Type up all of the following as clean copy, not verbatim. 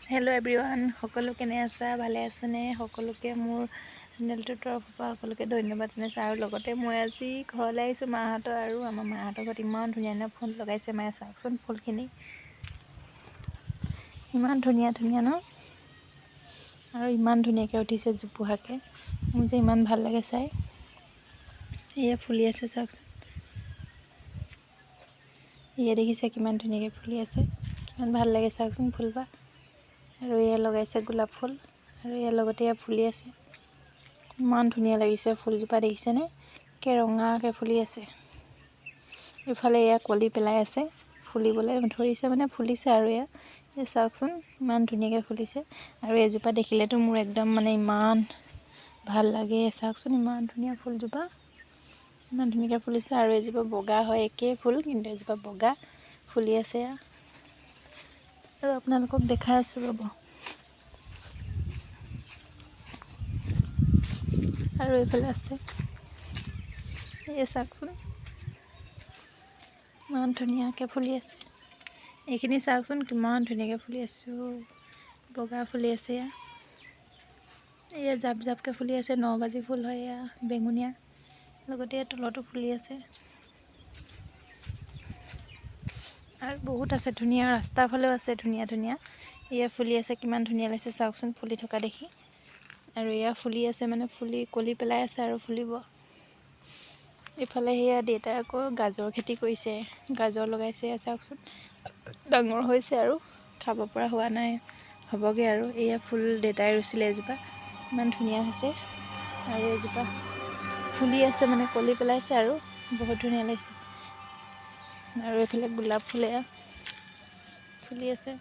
Hello' everyone, সকলো কেনে আছা? ভালে আছেনে? সকলোকে মোৰ চেনেলটোৰ তৰফৰ পৰা সকলোকে ধন্যবাদ জনাইছোঁ। আৰু লগতে মই আজি ঘৰলৈ আহিছোঁ মাহঁতৰ, আৰু আমাৰ মাহঁতৰ ঘৰত ইমান ধুনীয়া ধুনীয়া ফুল লগাইছে। মায়ে চাওকচোন ফুলখিনি ইমান ধুনীয়া ধুনীয়া ন, আৰু ইমান ধুনীয়াকৈ উঠিছে জোপোহাকৈ। মোৰ যে ইমান ভাল লাগে চাই। এয়া ফুলি আছে চাওকচোন, এয়া দেখিছে কিমান ধুনীয়াকৈ ফুলি আছে, কিমান ভাল লাগে চাওকচোন ফুলপাহ। আৰু এয়া লগাইছে গোলাপ ফুল, আৰু ইয়াৰ লগতে এয়া ফুলি আছে। ইমান ধুনীয়া লাগিছে ফুলজোপা, দেখিছেনে? একে ৰঙাকৈ ফুলি আছে। ইফালে এয়া কলি পেলাই আছে, ফুলিবলৈ ধৰিছে মানে ফুলিছে। আৰু এয়া চাওকচোন ইমান ধুনীয়াকৈ ফুলিছে। আৰু এজোপা দেখিলেতো মোৰ একদম মানে ইমান ভাল লাগে। চাওকচোন ইমান ধুনীয়া ফুলজোপা, ইমান ধুনীয়াকৈ ফুলিছে। আৰু এজোপা বগা হয়, একেই ফুল কিন্তু এজোপা বগা ফুলি আছে। আৰু আপোনালোকক দেখাই আছোঁ ৰ'ব। আৰু এইফালে আছে, এই চাওকচোন ইমান ধুনীয়াকৈ ফুলি আছে। এইখিনি চাওকচোন কিমান ধুনীয়াকৈ ফুলি আছোঁ, বগা ফুলি আছে। এয়া জাপ জাপকৈ ফুলি আছে, 9 বাজি ফুল হয়। এয়া বেঙুনীয়া, লগতে তলতো ফুলি আছে। আৰু বহুত আছে ধুনীয়া, ৰাস্তাৰ ফালেও আছে ধুনীয়া ধুনীয়া। এয়া ফুলি আছে, কিমান ধুনীয়া লাগিছে চাওকচোন ফুলি থকা দেখি। আৰু এয়া ফুলি আছে মানে ফুলি কলি পেলাই আছে আৰু ফুলিব। ইফালে সেয়া দেউতাই আকৌ গাজৰ খেতি কৰিছে, গাজৰ লগাইছে চাওকচোন। ডাঙৰ হৈছে আৰু খাব পৰা হোৱা নাই, হ'বগৈ আৰু। এয়া ফুল দেউতাই ৰুইছিলে এজোপা, ইমান ধুনীয়া হৈছে। আৰু এজোপা ফুলি আছে মানে কলি পেলাইছে, আৰু বহুত ধুনীয়া লাগিছে। আৰু এইফালে গোলাপ ফুল এয়া ফুলি আছে,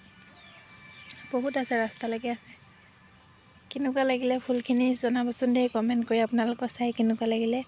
বহুত আছে, ৰাস্তালৈকে আছে। কেনেকুৱা লাগিলে ফুলখিনি জনাবচোন দেই, কমেণ্ট কৰি আপোনালোকৰ চাই কেনেকুৱা লাগিলে।